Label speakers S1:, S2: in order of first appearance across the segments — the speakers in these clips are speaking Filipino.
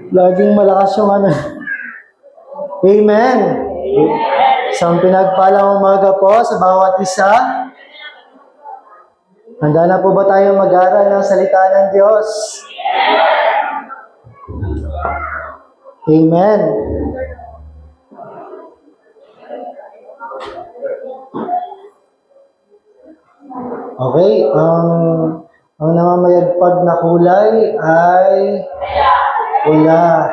S1: Laging malakas yung ano. Amen. Isang pinagpalang umaga po sa bawat isa. Handa na po ba tayo mag-aral ng salita ng Diyos? Amen. Okay, ang namamayagpag na kulay ay pula.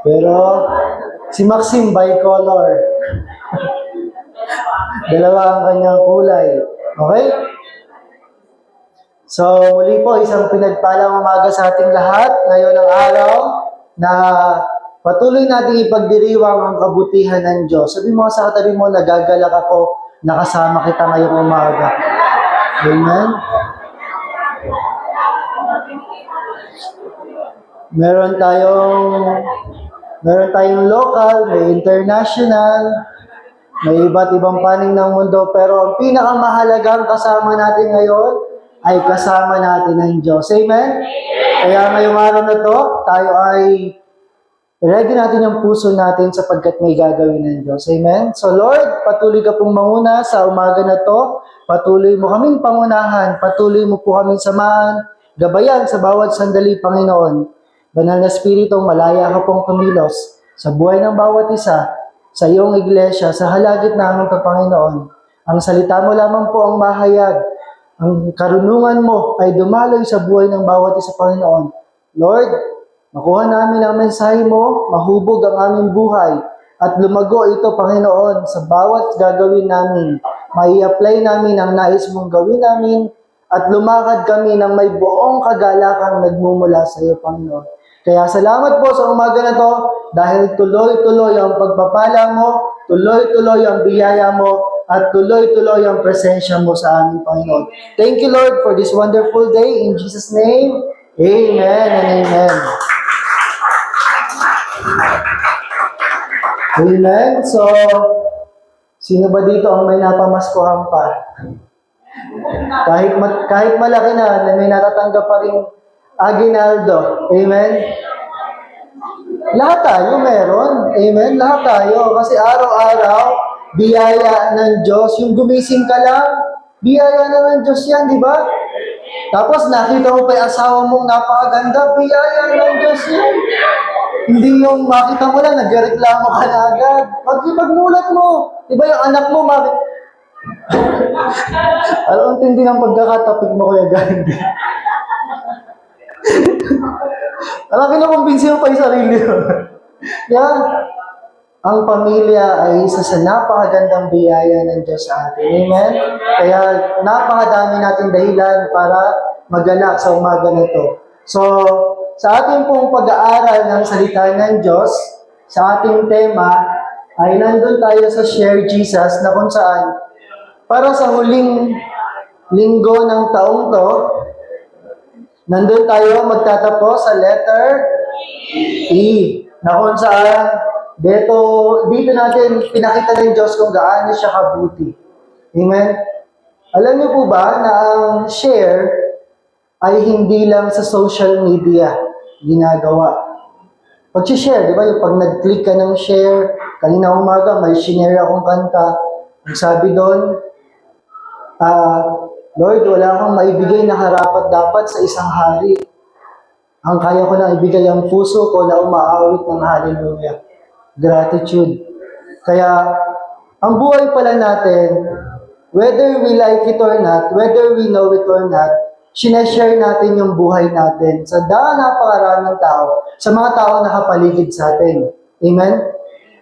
S1: Pero si Maxine bicolor. Dalawa ang kanyang kulay. Okay? So, muli po, isang pinagpalang umaga sa ating lahat. Ngayon ang araw na patuloy natin ipagdiriwang ang kabutihan ng Diyos. Sabi mo sa katabi mo, nagagalak ako, nakasama kita ngayong umaga. Amen? Meron tayong local, may international, may iba't ibang panig ng mundo, pero ang pinakamahalagang kasama natin ngayon ay kasama natin ang Diyos. Amen? Kaya ngayong araw na to, tayo ay ready natin yung puso natin sapagkat may gagawin ng Diyos. Amen? So Lord, patuloy ka pong manguna sa umaga na to. Patuloy mo kaming pangunahan. Patuloy mo po kaming samahan, gabayan sa bawat sandali, Panginoon. Banal na Espiritu, malaya ka pong kumilos sa buhay ng bawat isa, sa iyong iglesia, sa halagit namin ito, Panginoon. Ang salita mo lamang po ang mahayag. Ang karunungan mo ay dumaloy sa buhay ng bawat isa, Panginoon. Lord, makuha namin ang mensahe mo, mahubog ang aming buhay, at lumago ito, Panginoon, sa bawat gagawin namin. Mai-apply namin ang nais mong gawin namin, at lumakad kami ng may buong kagalakang nagmumula sa iyo, Panginoon. Kaya salamat po sa umaga na to dahil tuloy-tuloy ang pagpapala mo, tuloy-tuloy ang biyaya mo, at tuloy-tuloy ang presensya mo sa aming Panginoon. Thank you, Lord, for this wonderful day. In Jesus' name, amen and amen. Amen. So, sino ba dito ang may napamaskuhan pa? Kahit malaki na may natatanggap pa rin aguinaldo. Amen? Lahat tayo meron. Amen? Lahat tayo. Kasi araw-araw, biyaya ng Diyos. Yung gumising ka lang, biyaya na ng Diyos yan, di ba? Tapos nakita mo pa yung asawa mong napakaganda, biyaya ng Diyos yan. Hindi yung makita mo lang, nagreklamo ka na agad. Pagmulat mo, di ba yung anak mo, alam, ang tindi ng pagkakatapik mo, Kuya Gandhi. Alam, kinukumbinsi mo pa yung sarili mo. Yan. Ang pamilya ay isa sa napakagandang biyaya ng Diyos sa atin. Amen? Kaya napakadami nating dahilan para magalak sa umaga na ito. So, sa ating pong pag-aaral ng salita ng Diyos, sa ating tema, ay nandun tayo sa Share Jesus na kung saan, para sa huling linggo ng taong to, nandun tayo magtatapos sa letter E, na kung saan dito natin pinakita ng Diyos kung gaano siya kabuti. Amen? Alam niyo po ba na ang share ay hindi lang sa social media ginagawa. Pag-share, di ba? Yung pag nag-click ka ng share, kanina umaga may shinare akong kanta. Ang sabi doon, Lord, wala akong maibigay na karapat-dapat sa isang hari. Ang kaya ko lang ibigay ang puso ko na umaawit ng hallelujah. Gratitude. Kaya, ang buhay pala natin, whether we like it or not, whether we know it or not, sinashare natin yung buhay natin sa napakaraming tao, sa mga tao na nakapaligid sa atin. Amen?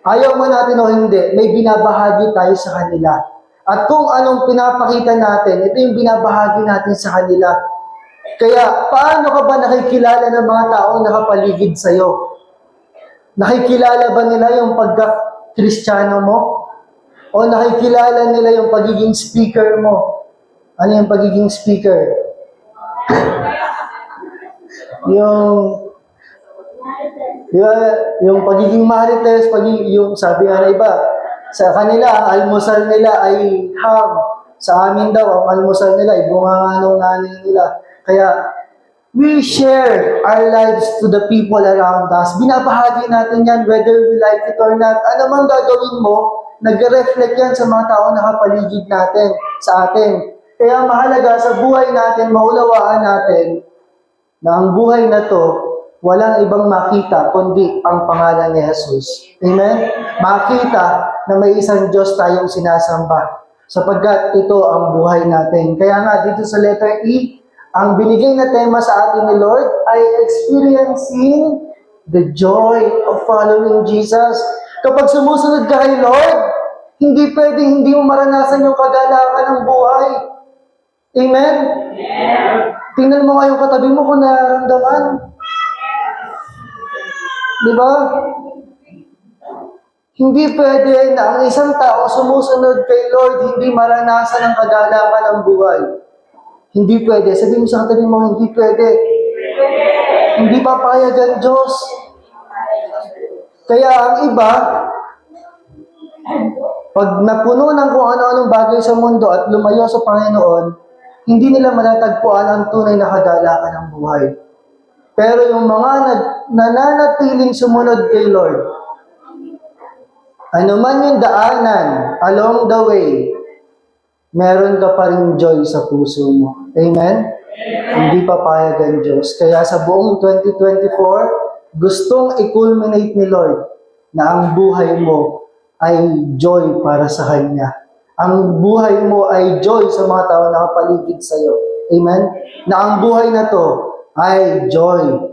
S1: Ayaw mo natin o hindi, may binabahagi tayo sa kanila. At kung anong pinapakita natin, ito yung binabahagi natin sa kanila. Kaya, paano ka ba nakikilala ng mga taong nakapaligid sa'yo? Nakikilala ba nila yung pagka-Kristiyano mo? O nakikilala nila yung pagiging speaker mo? Ano yung pagiging speaker? Di ba, yung pagiging marites, yung sabi nga na iba, sa kanila, ang almusal nila ay ham. Sa amin daw, ang almusal nila ay bunganga ng nanay nila. Kaya, we share our lives to the people around us. Binabahagi natin yan whether we like it or not. Ano man gagawin mo, nag-reflect yan sa mga tao na kapaligid natin, sa atin. Kaya mahalaga sa buhay natin, maunawaan natin na ang buhay na to, walang ibang makita kundi ang pangalan ni Jesus. Amen? Makita na may isang Diyos tayong sinasamba sapagkat ito ang buhay natin. Kaya nga dito sa letter E, ang binigay na tema sa atin ni Lord ay experiencing the joy of following Jesus. Kapag sumusunod ka kay Lord, hindi pwedeng hindi mo maranasan yung kagalakan ng buhay. Amen? Tingnan mo nga yung katabi mo kung nararamdaman. Di ba? Hindi pwede na ang isang tao sumusunod kay Lord, hindi maranasan ang kagalakan ng buhay. Hindi pwede. Sabi mo sa katabi mo, hindi pwede. Hindi papayag ang Diyos. Kaya ang iba, pag napuno ng kung ano-anong bagay sa mundo at lumayo sa Panginoon, hindi nila matatagpuan ang tunay na kagalakan ng buhay. Pero yung mga nananatiling sumunod kay Lord, ano man yung daanan along the way, meron ka pa rin joy sa puso mo. Amen? Hindi papayag ang Diyos. Kaya sa buong 2024, gustong i-culminate ni Lord na ang buhay mo ay joy para sa Kanya. Ang buhay mo ay joy sa mga tao na kapaligid sa iyo. Amen? Na ang buhay na to ay joy.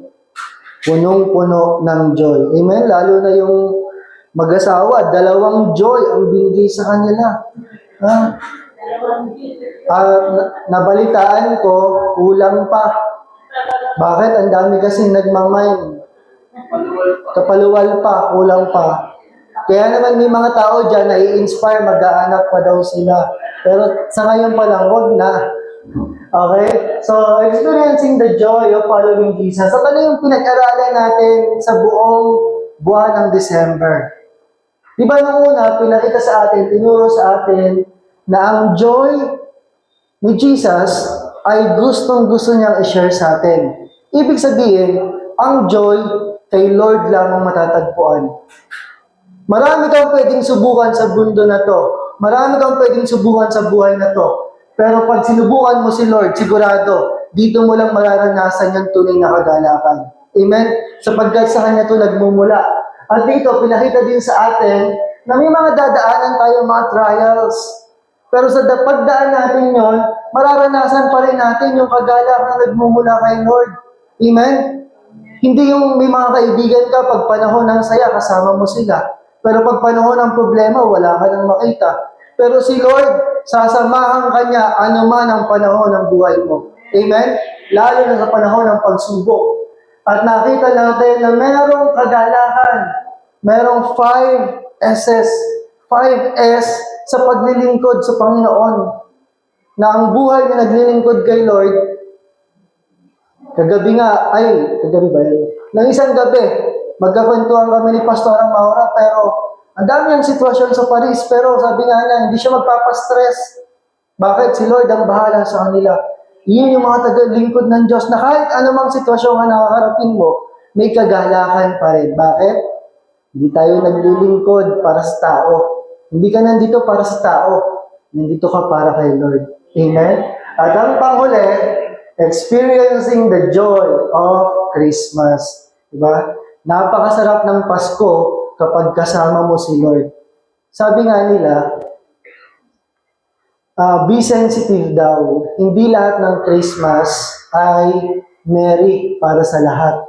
S1: Punong-puno ng joy. Amen? Lalo na yung mag-asawa, dalawang joy ang binigay sa kanila. Ha? Nabalitaan ko, kulang pa. Bakit? Ang dami kasi nagmamain. Kapaluwal pa, kulang pa. Kaya naman may mga tao dyan na i-inspire, mag-aanak pa daw sila. Pero sa ngayon pa lang, wag na. Okay? So, experiencing the joy of following Jesus. So, ano yung pinag-aralan natin sa buong buwan ng December? Di ba nung una, pinakita sa atin, tinuro sa atin, na ang joy ni Jesus ay gustong-gusto niyang i-share sa atin. Ibig sabihin, ang joy kay Lord lang ang matatagpuan. Marami kang pwedeng subukan sa mundo na to. Marami kang pwedeng subukan sa buhay na to. Pero pag sinubukan mo si Lord, sigurado, dito mo lang mararanasan yung tunay na kagalakan. Amen? Sapagkat sa Kanya to nagmumula. At dito, pinakita din sa atin na may mga dadaanan tayo, mga trials. Pero sa pagdaan natin yon, mararanasan pa rin natin yung kagalakan na nagmumula kay Lord. Amen? Hindi yung may mga kaibigan ka, pag panahon ng saya, kasama mo sila. Pero pag panahon ng problema, wala ka nang makita. Pero si Lord, sasamahan ka niya anuman ang panahon ng buhay mo. Amen? Lalo na sa panahon ng pagsubok. At nakita natin na merong kagalakan, merong 5 S's, 5 S sa paglilingkod sa Panginoon. Na ang buhay na naglilingkod kay Lord, kagabi ba yun? Nang isang gabi, magkakwentuhan kami ni Pastor Maura, pero ang dami ang sitwasyon sa Paris, pero sabi nga niya, hindi siya magpapastress. Bakit? Si Lord ang bahala sa kanila. Iyon yung mga taga-lingkod ng Diyos na kahit anumang sitwasyon na nakakarapin mo, may kagalakan pa rin. Bakit? Hindi tayo naglilingkod para sa tao. Hindi ka nandito para sa tao. Nandito ka para kay Lord. Amen? At ang panghuli, experiencing the joy of Christmas. Diba? Napakasarap ng Pasko kapag kasama mo si Lord. Sabi nga nila, be sensitive daw. Hindi lahat ng Christmas ay merry para sa lahat.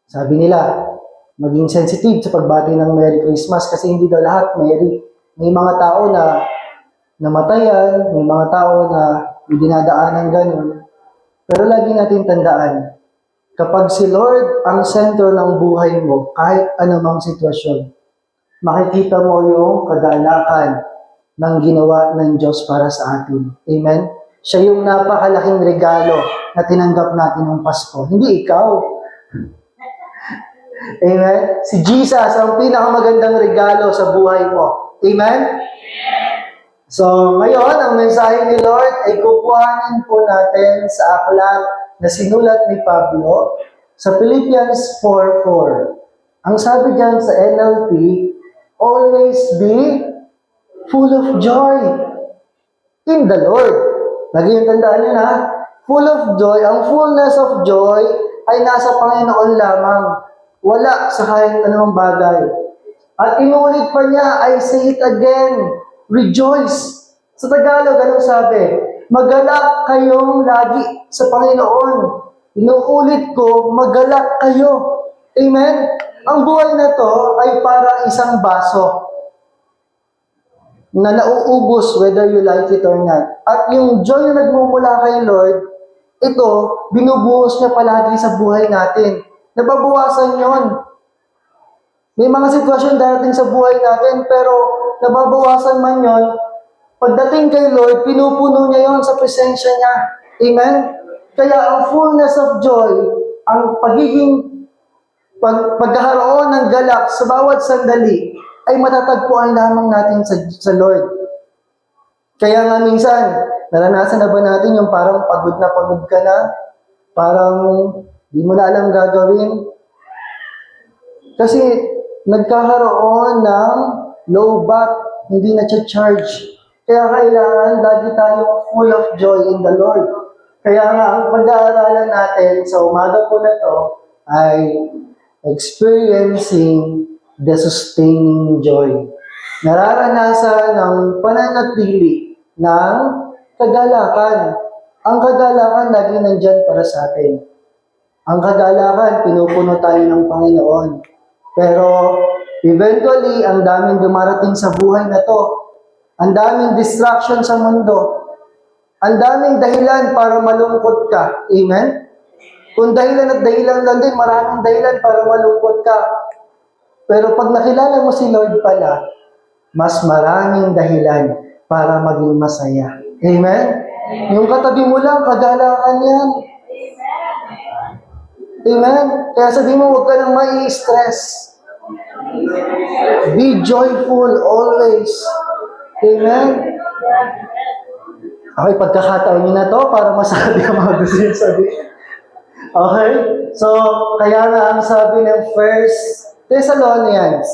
S1: Sabi nila, maging sensitive sa pagbati ng Merry Christmas kasi hindi daw lahat merry. May mga tao na namatayan, may mga tao na may dinadaanan ganun. Pero lagi natin tandaan, kapag si Lord ang sentro ng buhay mo, kahit anumang sitwasyon, makikita mo yung kagalakan ng ginawa ng Diyos para sa atin. Amen? Siya yung napakalaking regalo na tinanggap natin ng Pasko. Hindi ikaw. Amen? Si Jesus ang pinakamagandang regalo sa buhay mo. Amen? So, ngayon, ang mensahe ni Lord ay kukuhanin po natin sa aklat na sinulat ni Pablo sa Philippians 4:4. Ang sabi diyan sa NLT, always be full of joy in the Lord. Lagi yung tandaan nyo na, full of joy, ang fullness of joy ay nasa Panginoon lamang. Wala sa kahit anumang bagay. At inulit pa niya, I say it again, rejoice. Sa Tagalog, anong sabi? Magalak kayong lagi sa Panginoon. Inuulit ko, magalak kayo. Amen? Ang buhay na to ay parang isang baso na nauubos whether you like it or not. At yung joy na nagmumula kay Lord, ito, binubuhos niya palagi sa buhay natin. Nababawasan yon. May mga sitwasyon darating sa buhay natin, pero nababawasan man yon. Pagdating kay Lord, pinupuno niya yon sa presensya niya. Amen? Kaya ang fullness of joy, ang pagkakaroon ng galak sa bawat sandali, ay matatagpuan lamang natin sa Lord. Kaya nga minsan, naranasan na ba natin yung parang pagod ka na, parang di mo na alam gagawin? Kasi nagkakaroon ng low batt, hindi na charge. Kaya kailangan lagi tayong full of joy in the Lord. Kaya nga, ang pag-aaralan natin sa umaga po na to ay experiencing the sustaining joy. Nararanasan ng pananatili ng kagalakan. Ang kagalakan lagi nandyan para sa atin. Ang kagalakan, pinupuno tayo ng Panginoon. Pero eventually, ang daming dumarating sa buhay na to. Ang daming distraction sa mundo. Ang daming dahilan para malungkot ka. Amen? Kung dahilan at dahilan lang din, maraming dahilan para malungkot ka. Pero pag nakilala mo si Lord pala, mas maraming dahilan para maging masaya. Amen? Yung katabi mo lang, kagalakan yan. Amen? Kaya sabi mo, huwag ka nang mai-stress. Be joyful always. Amen? Okay, pagkakataon nyo na to para masabi ang mga gusto nyo sabihin. Okay? So, kaya nga ang sabi ng 1 Thessalonians,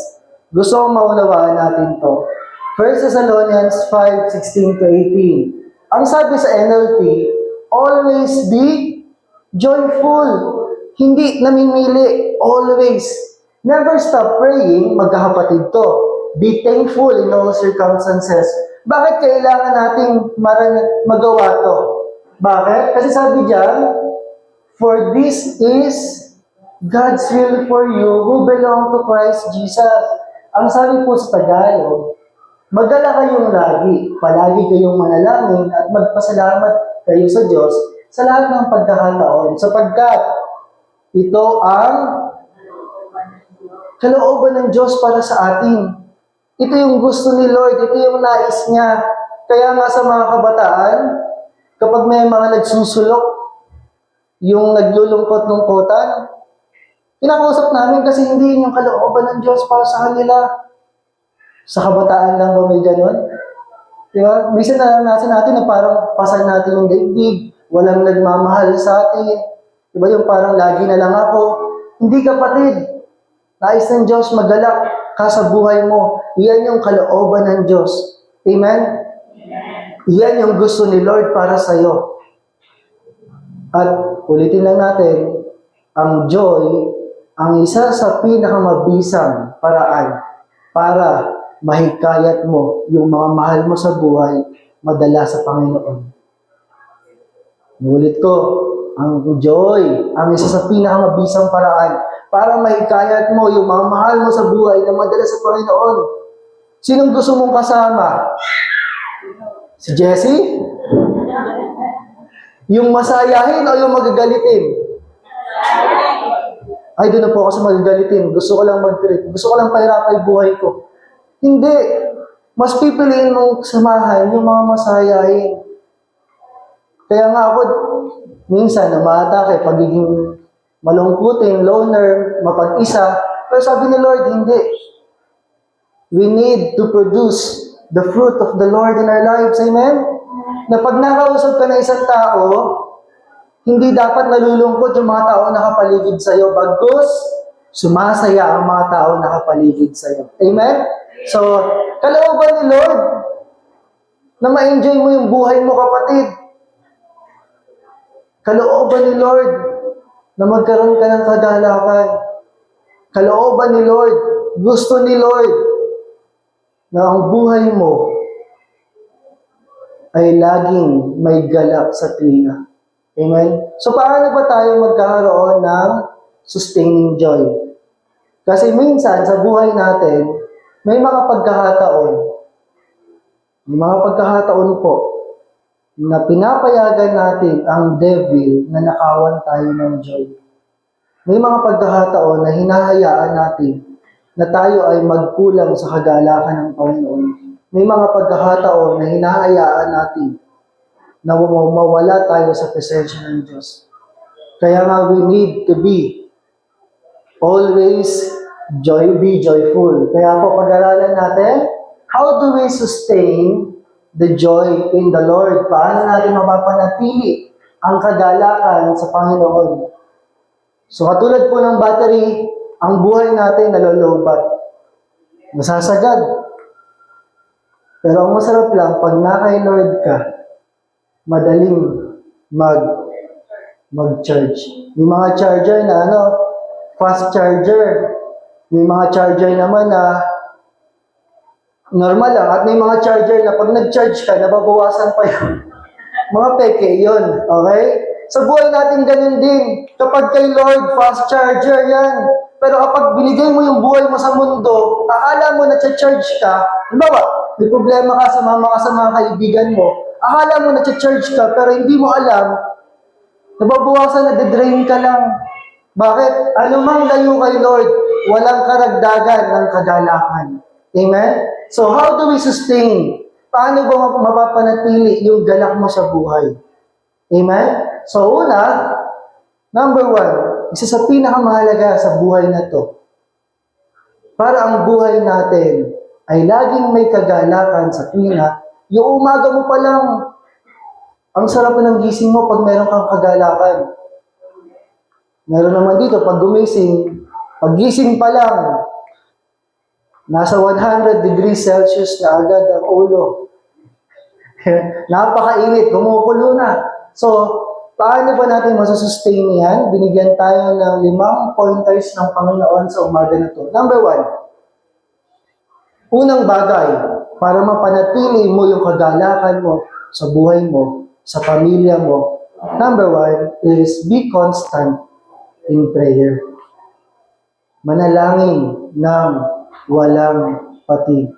S1: gusto kong maunawaan natin to. 1 Thessalonians 5:16-18. Ang sabi sa NLT, always be joyful. Hindi namimili, always. Never stop praying, magkakapatid to. Be thankful in all circumstances. Bakit kailangan nating magawa to? Bakit? Kasi sabi diyan, for this is God's will for you who belong to Christ Jesus. Ang sabi po sa Tagalog, magdala kayong lagi, palagi kayong manalangin at magpasalamat kayo sa Diyos sa lahat ng pagkakataon, sapagkat ito ang kalooban ng Diyos para sa atin. Ito yung gusto ni Lord, ito yung nais niya. Kaya nga sa mga kabataan, kapag may mga nagsusulok, yung naglulungkot-lungkotan, kinakausap namin kasi hindi yung kalooban ng Diyos para sa kanila. Sa kabataan lang ba may ganun? Diba? Minsan naranasan natin na parang pasan natin yung daigdig, walang nagmamahal sa atin. Diba yung parang lagi na lang ako. Hindi kapatid. Nais ng Diyos magalak ka sa buhay mo. Iyan yung kalooban ng Diyos. Amen? Iyan yung gusto ni Lord para sa'yo. At ulitin lang natin, ang joy, ang isa sa pinakamabisang paraan para mahikayat mo yung mga mahal mo sa buhay, madala sa Panginoon. Ulit ko, ang joy, ang isa sa pinakamabisang paraan para mahikayat mo yung mga mahal mo sa buhay na madala sa Panginoon. Sinong gusto mong kasama? Si Jessie? Yung masayahin o yung magagalitin? Ay, doon na po ako sa magagalitin. Gusto ko lang mag-trip. Gusto ko lang pahirapay buhay ko. Hindi. Mas pipiliin mong samahan yung mga masayahin. Kaya nga ako, minsan, umatake pagiging malungkutin, loner, mapag-isa. Pero sabi ni Lord, hindi. We need to produce the fruit of the Lord in our lives. Amen? Na pag nakausap ka ng isang tao, hindi dapat nalulungkot yung mga tao nakapaligid sa iyo. Bagkus, sumasaya ang mga tao nakapaligid sa iyo. Amen? So, kalooban ni Lord na ma-enjoy mo yung buhay mo, kapatid. Kalooban ni Lord na magkaroon ka ng kagalakan. Kalooban ni Lord, gusto ni Lord na ang buhay mo ay laging may galak sa tuwina. Amen? So, paano ba tayo magkakaroon ng sustaining joy? Kasi minsan, sa buhay natin, may mga pagkakataon. May mga pagkakataon po na pinapayagan natin ang devil na nakawan tayo ng joy. May mga pagkakataon na hinahayaan natin na tayo ay magkulang sa kagalakan ng Panginoon. May mga pagkakataon na hinahayaan natin na mawala tayo sa presensya ng Diyos. Kaya nga we need to be always be joyful. Kaya po pag-aralan natin, how do we sustain the joy in the Lord? Paano natin mapapanatili ang kagalakan sa Panginoon? So katulad po ng battery, ang buhay natin nalolobat. Masasagad. Pero ang masarap lang, pag na-kay Lord ka, madaling mag-charge. May mga charger na fast charger. May mga charger naman na normal lang. At may mga charger na pag nag-charge ka, nababawasan pa yun. Mga peke yun. Okay? Sa buhay natin ganun din. Kapag kay Lord, fast charger yan. Pero kapag binigay mo yung buhay mo sa mundo, akala mo na charge ka, halimbawa, may problema ka, sumama ka sa mga kaibigan mo, akala mo na charge ka, pero hindi mo alam, nababawasan, nade-drain ka lang. Bakit? Anumang layo kay Lord, walang karagdagan ng kagalakan. Amen? So, how do we sustain? Paano ba mapapanatili yung galak mo sa buhay? Amen? So, una, number 1, isa sa pinakamahalaga sa buhay na to, para ang buhay natin ay laging may kagalakan sa tuwina, yung umaga mo pa lang, ang sarap ng gising mo pag meron kang kagalakan. Meron naman dito, pag gising pa lang, nasa 100 degrees Celsius na agad ang ulo. Napakainit, kumukulo na. So, paano ba natin masusustain yan? Binigyan tayo ng 5 pointers ng Panginoon sa umaga na to. Number 1, unang bagay, para mapanatili mo yung kagalakan mo sa buhay mo, sa pamilya mo, number 1 is be constant in prayer. Manalangin ng walang pati.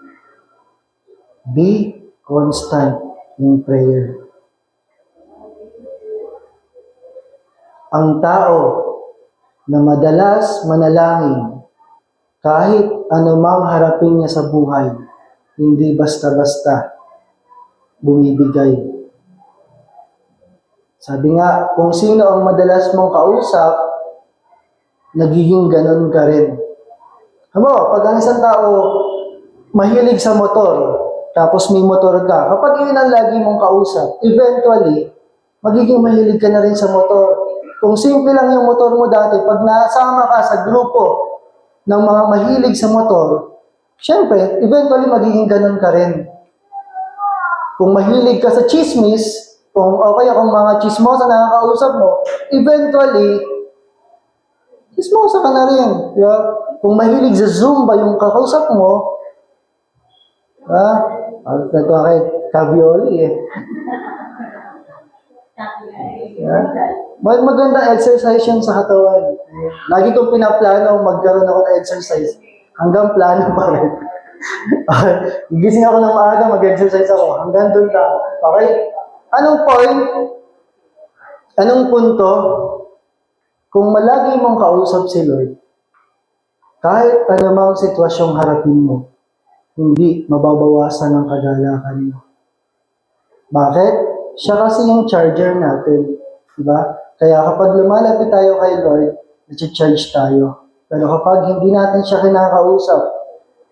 S1: Be constant in prayer. Ang tao na madalas manalangin, kahit anumang harapin niya sa buhay, hindi basta-basta bumibigay. Sabi nga, kung sino ang madalas mong kausap, nagiging ganun ka rin. Pag ang isang tao mahilig sa motor, tapos may motor ka, kapag yun ang lagi mong kausap, eventually, magiging mahilig ka na rin sa motor. Kung simple lang yung motor mo dati, pag nasama ka sa grupo ng mga mahilig sa motor, syempre, eventually magiging ganun ka rin. Kung mahilig ka sa chismis, kung mga chismosa na nakakausap mo, eventually, chismosa ka na rin. Yeah? Kung mahilig sa Zumba yung kakausap mo, nagwa kay Cavioli eh. Yeah? Magandang exercise yun sa katawan. Lagi kong pinaplano magkaroon ako ng exercise. Hanggang plano pa rin. Gising ako ng maaga, mag-exercise ako. Hanggang doon lang. Okay? Anong point? Anong punto? Kung malagi mong kausap si Lord, kahit anumang sitwasyong harapin mo, hindi mababawasan ang kagalakan mo. Bakit? Siya kasi yung charger natin. Diba? Kaya kapag lumalapit tayo kay Lord, na-charge tayo. Pero kapag hindi natin siya kinakausap,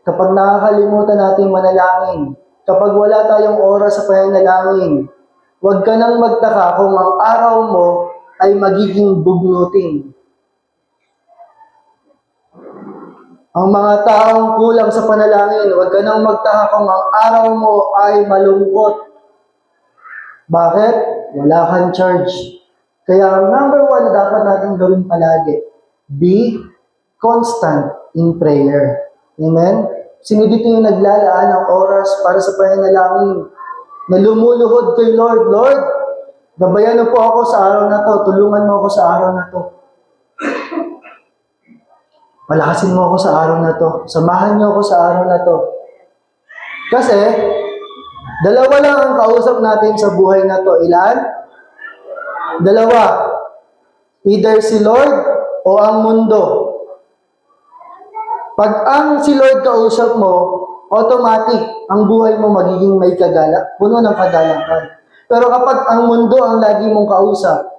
S1: kapag nakakalimutan natin manalangin, kapag wala tayong oras sa pananalangin, huwag ka nang magtaka kung ang araw mo ay magiging bugnutin. Ang mga taong kulang sa panalangin, huwag ka nang magtaka kung ang araw mo ay malungkot. Bakit? Wala kang charge. Kaya ang number 1 na dapat natin gawin palagi, be constant in prayer. Amen? Sino dito yung naglalaan ng oras para sa pananalangin? Na lumuluhod kay Lord, Lord, gabayan mo po ako sa araw na to, tulungan mo ako sa araw na to. Palakasin mo ako sa araw na to. Samahan niyo ako sa araw na to. Kasi, dalawa lang ang kausap natin sa buhay na to. Ilan? Dalawa. Either si Lord o ang mundo. Pag ang si Lord kausap mo, automatic, ang buhay mo magiging may kagala, puno ng kagalakan. Pero kapag ang mundo ang lagi mong kausap,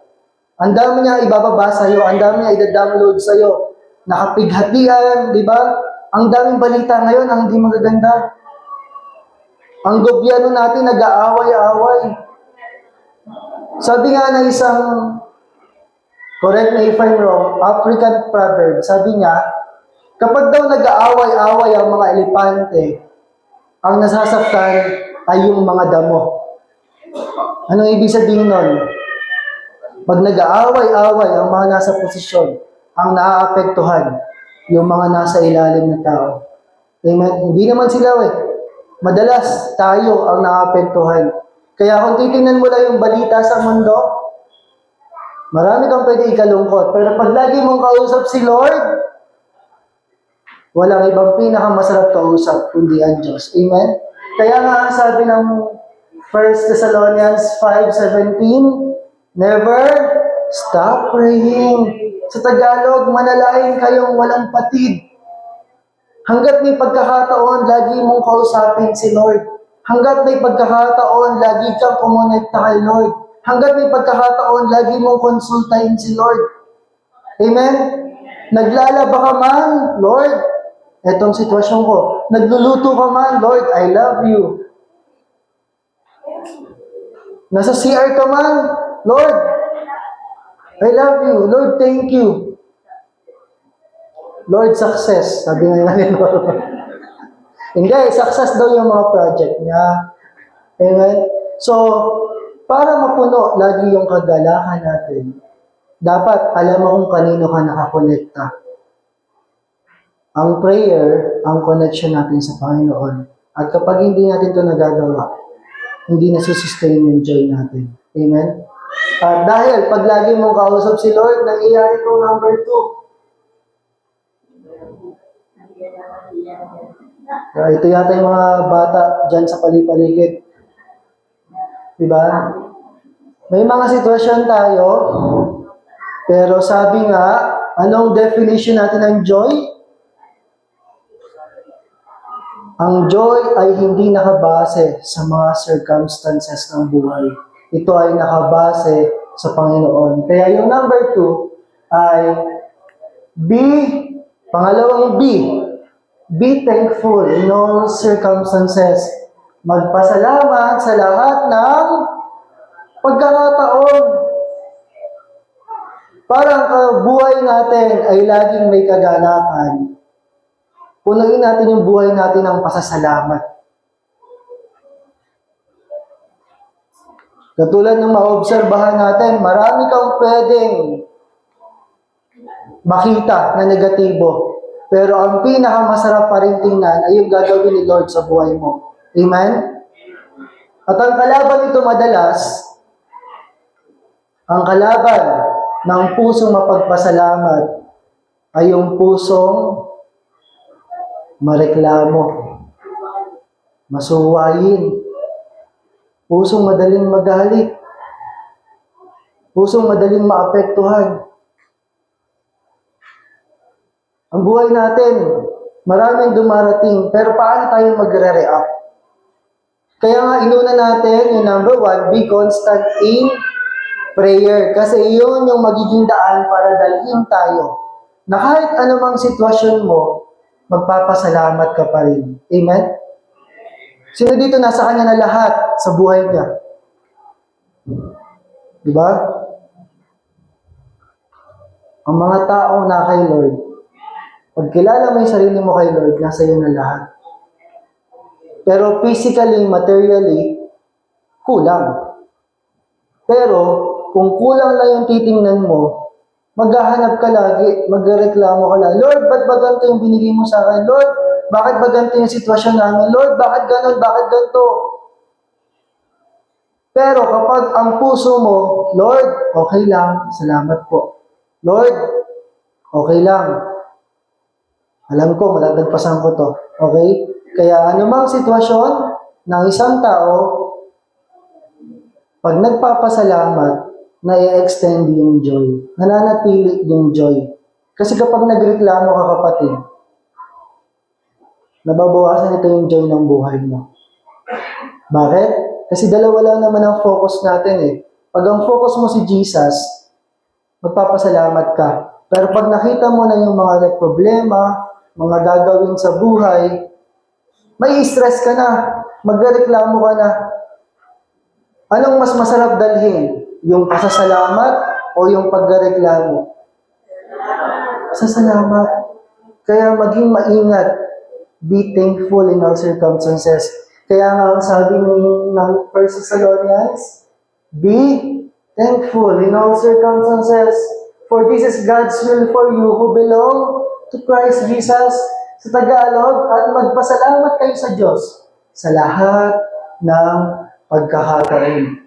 S1: ang dami niya ibababa sa'yo, ang dami niya ida-download sa'yo, nakapighatian, di ba? Ang daming balita ngayon ang hindi magaganda. Ang gobyerno natin nag-aaway-aaway. Sabi nga na isang, correct me if I'm wrong, African proverb, sabi niya, kapag daw nag-aaway-aaway ang mga elepante, ang nasasaktan ay yung mga damo. Anong ibig sabihin nun? Pag nag-aaway-aaway ang mga nasa posisyon, ang naaapektuhan, yung mga nasa ilalim na tao. Amen? Hindi naman sila Madalas tayo ang naaapektuhan. Kaya kung titingnan mo lang yung balita sa mundo, marami kang pwede ikalungkot. Pero pag lagi mong kausap si Lord, walang ibang pinakamasarap kausap kundi ang Diyos. Amen? Kaya nga sabi ng 1 Thessalonians 5:17, never stop praying. Sa Tagalog, manalangin kayong walang patid. Hanggat may pagkakataon, lagi mong kausapin si Lord. Hanggat may pagkakataon, lagi kang kumonekta kay Lord. Hanggat may pagkakataon, lagi mong konsultahin si Lord. Amen? Naglalaba ka man, Lord, etong sitwasyon ko. Nagluluto ka man, Lord, I love you. Nasa CR ka man, Lord, I love you. Lord, thank you. Lord, success. Sabi nga natin. Hindi, success daw yung mga project niya. Amen? So, para mapuno lagi yung kagalakan natin, dapat alam mo kung kanino ka nakakonekta. Ang prayer, ang connection natin sa Panginoon. At kapag hindi natin ito nagagawa, hindi nasusustain yung joy natin. Amen? At dahil pag lagi mong kausap si Lord, nangyayari itong number 2. Ito yata yung mga bata dyan sa palipaligid. Diba? May mga sitwasyon tayo, pero sabi nga, anong definition natin ng joy? Ang joy ay hindi nakabase sa mga circumstances ng buhay. Ito ay nakabase sa Panginoon. Kaya yung number 2 ay pangalawang be thankful in all circumstances. Magpasalamat sa lahat ng pagkakataon. Para ang buhay natin ay laging may kagalakan. Punuin natin yung buhay natin ng pasasalamat. Katulad ng maobserbahan natin, marami kang pwedeng makita na negatibo. Pero ang pinakamasarap pa rin tingnan ay yung gagawin ni Lord sa buhay mo. Amen? At ang kalaban nito madalas, ang kalaban ng pusong mapagpasalamat ay yung pusong mareklamo, masuwayin, pusong madaling magalit, pusong madaling maapektuhan. Ang buhay natin, maraming dumarating, pero paano tayo magre-react? Kaya nga, inuna natin yung number 1, be constant in prayer. Kasi yun yung magiging daan para dalhin tayo na kahit anumang sitwasyon mo, magpapasalamat ka pa rin. Amen? Sino dito nasa kanya na lahat sa buhay niya? Diba? Ang mga tao na kay Lord, pag kilala mo yung sarili mo kay Lord, nasa iyo na lahat. Pero physically, materially, kulang. Pero, kung kulang lang yung titingnan mo, maghahanap ka lagi, magreklamo ka lang, Lord, ba't ba ganito yung binigay mo sa akin? Lord, bakit ba ganito yung sitwasyon namin? Lord, bakit ganon? Bakit ganito? Pero kapag ang puso mo, Lord, okay lang, salamat po. Lord, okay lang. Alam ko, madadagpasan ko to. Okay? Kaya anumang sitwasyon ng isang tao, pag nagpapasalamat, na-extend yung joy. Nananatili yung joy. Kasi kapag nagreklamo ka, kapatid, nababawasan ito yung joy ng buhay mo. Bakit? Kasi dalawa lang naman ang focus natin eh. Pag ang focus mo si Jesus, magpapasalamat ka. Pero pag nakita mo na yung mga problema, mga gagawin sa buhay, may stress ka na, magreklamo ka na. Anong mas masarap dalhin? Yung pasasalamat o yung pagreklamo? Pasasalamat. Kaya maging maingat. Be thankful in all circumstances. Kaya nga ang sabi ng 1 Thessalonians, be thankful in all circumstances. For this is God's will for you who belong to Christ Jesus. Sa Tagalog, at magpasalamat kayo sa Diyos sa lahat ng pagkakataon.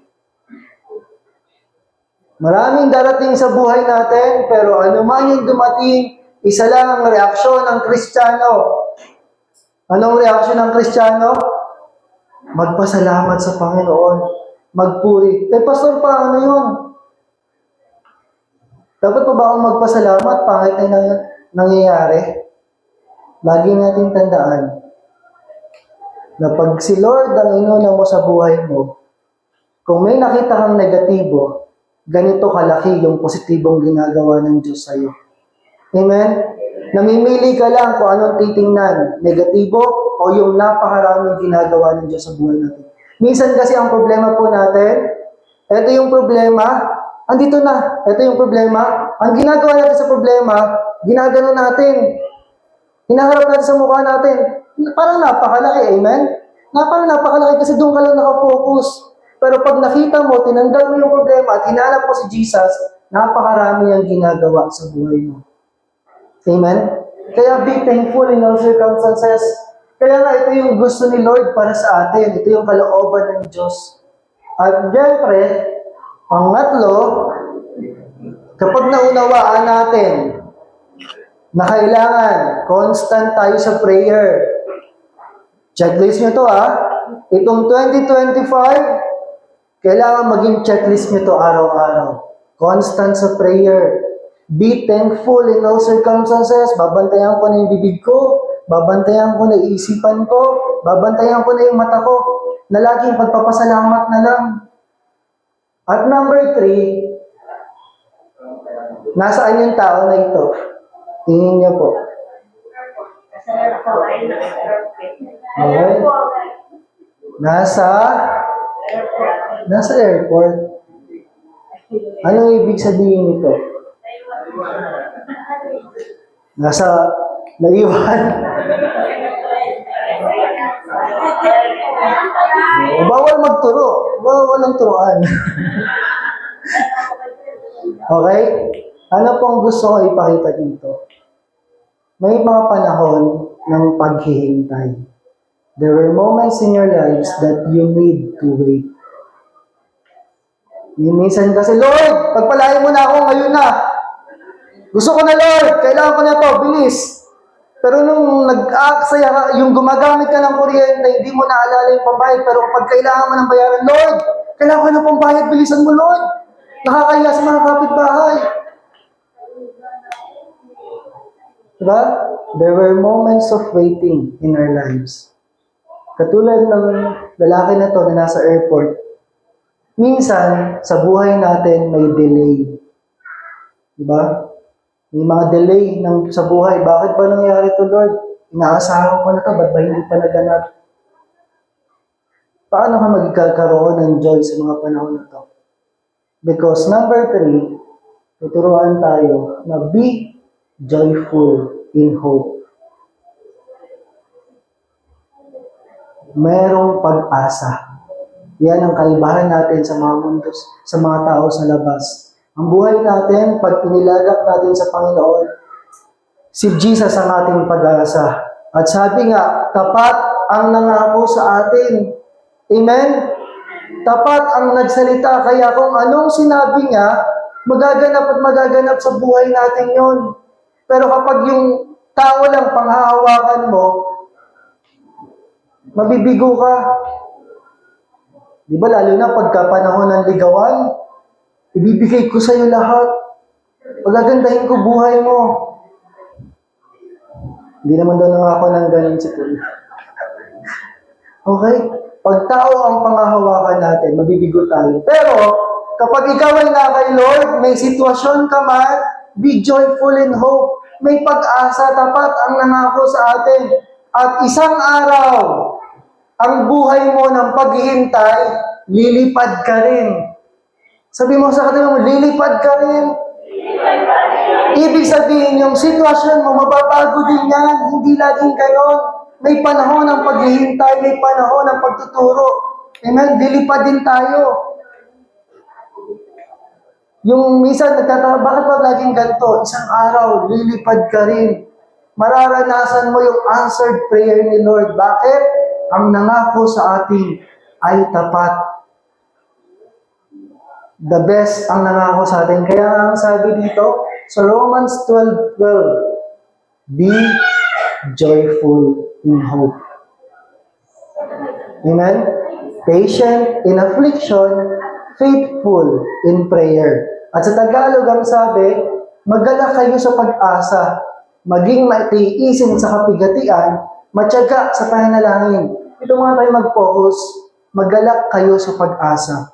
S1: Maraming darating sa buhay natin, pero anuman yung dumating, isa lang ang reaksyon ng Kristiyano. Anong reaksyon ng Kristiyano? Magpasalamat sa Panginoon. Magpuri. Pastor, paano yun? Dapat pa ba akong magpasalamat? Pangit na nangyayari? Lagi natin tandaan na pag si Lord ang inuna mo sa buhay mo, kung may nakita kang negatibo, ganito kalaki yung positibong ginagawa ng Diyos sa iyo. Amen? Namimili ka lang kung anong titingnan, negatibo o yung napakaraming ginagawa ng Diyos sa buhay natin. Minsan kasi ang problema po natin, ito yung problema, andito na, ito yung problema. Ang ginagawa natin sa problema, ginagano natin. Hinaharap natin sa mukha natin. Parang napakalaki, amen? Parang napakalaki kasi doon ka lang nakafocus. Pero pag nakita mo, tinanggal mo yung problema at hinanap mo si Jesus, napakarami ang ginagawa sa buhay mo. Amen? Kaya be thankful in all circumstances. Kaya nga ito yung gusto ni Lord para sa atin. Ito yung kalooban ng Diyos. At syempre, pangatlo, kapag naunawaan natin na kailangan constant tayo sa prayer. Checklist nyo to Itong 2025, kailangan maging checklist nyo to araw-araw. Constant sa prayer. Be thankful in all circumstances. Babantayan ko na yung bibig ko. Babantayan ko na yung isipan ko. Babantayan ko na yung mata ko. Na laging pagpapasalamat na lang. At number 3, nasaan yung tao na ito? Tingin niyo po. Okay. Nasa airport. Anong ibig sabihin nito? Naiwan. Bawal magturo. Walang turuan. Okay? Ano pong gusto ko ipakita dito? May mga panahon ng paghihintay. There were moments in your lives that you need to wait. Minsan kasi, Lord, pagpalain mo na ako ngayon na. Gusto ko na, Lord, kailangan ko na to, bilis. Pero nung nag-aaksaya ka, yung gumagamit ka ng kuryente, hindi mo naalala yung pambayad, pero kapag kailangan mo ng bayaran, Lord, kailangan ko ng pambayad, bilisan mo, Lord. Nakakaya sa mga kapitbahay. Diba? There were moments of waiting in our lives. Katulad ng lalaki na to na nasa airport, minsan, sa buhay natin may delay. Diba? May mga delay sa buhay. Bakit ba nangyari to, Lord? Inaasahan ko na to, ba't ba hindi pa naganap? Paano ka magkakaroon ng joy sa mga panahon na to? Because number 3, tuturuan tayo na be joyful in hope. Merong pag-asa. Yan ang kaibahan natin sa mga mundos, sa mga tao sa labas. Ang buhay natin, pag inilagak natin sa Panginoon, si Jesus ang ating pag-asa. At sabi nga, tapat ang nangako sa atin. Amen? Tapat ang nagsalita. Kaya kung anong sinabi niya, magaganap at magaganap sa buhay natin yon. Pero kapag yung tao lang panghahawakan mo, mabibigo ka. Di ba lalo na pagka panahon ng ligawan, ibibigay ko sa iyo lahat. Pagagandahin ko buhay mo. Hindi naman daw nangako ng ganun si Paul. Okay? Pag tao ang pangahawakan natin, mabibigo tayo. Pero, kapag ikaw ay na kay Lord, may sitwasyon ka man, be joyful in hope. May pag-asa, tapat ang nangako sa atin. At isang araw, ang buhay mo ng paghihintay, lilipad ka rin. Sabi mo sa katabi mo, lilipad ka rin. Ibig sabihin, yung sitwasyon mo, mababago din yan. Hindi laging gayon. May panahon ng paghihintay, may panahon ng pagtuturo. Amen? Lilipad din tayo. Yung minsan nagtataka, bakit ba laging ganito? Isang araw, lilipad ka rin. Mararanasan mo yung answered prayer ni Lord. Bakit? Ang nangako sa atin ay tapat. The best ang nangako sa atin. Kaya ang sabi dito, sa Romans 12:12, be joyful in hope. Amen? Patient in affliction, faithful in prayer. At sa Tagalog ang sabi, magala kayo sa pag-asa, maging matiisin sa kapigatian, matyaga sa pananalangin. Ito mga tayo mag-focus, magalak kayo sa pag-asa.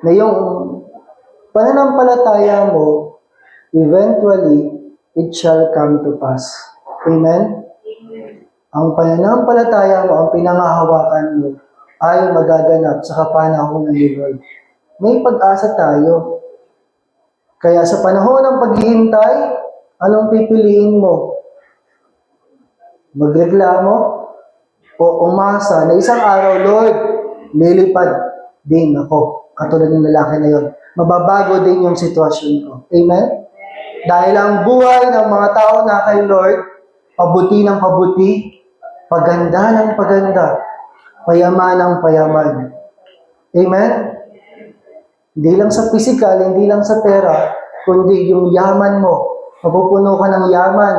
S1: Na yung pananampalataya mo, eventually, it shall come to pass. Amen? Ang pananampalataya mo, ang pinangahawakan mo, ay magaganap sa kapanahon ng Lord. May pag-asa tayo. Kaya sa panahon ng paghihintay, anong pipiliin mo? Magreklamo o umasa na isang araw, Lord, lilipad din ako. Katulad ng lalaki na yon. Mababago din yung sitwasyon ko. Amen? Dahil ang buhay ng mga tao na kay Lord, pabuti ng pabuti, paganda ng paganda, payaman ng payaman. Amen? Hindi lang sa physical, hindi lang sa pera, kundi yung yaman mo. Mapupuno ka ng yaman,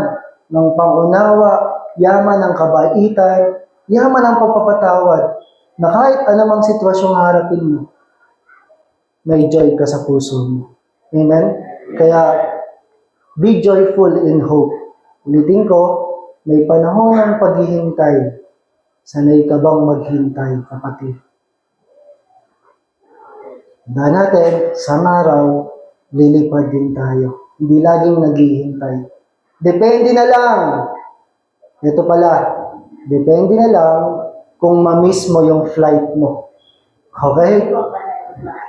S1: ng pangunawa, yaman ng kabaitan, yaman ng pagpapatawad, na kahit anumang sitwasyong harapin mo, may joy ka sa puso mo. Amen? Kaya, be joyful in hope. Ulitin ko, may panahon ng paghihintay. Sanay ka bang maghintay, kapatid? Dahil natin, sa araw, lilipad din tayo. Hindi laging naghihintay. Depende na lang. Ito pala, depende na lang kung ma-miss mo yung flight mo. Okay?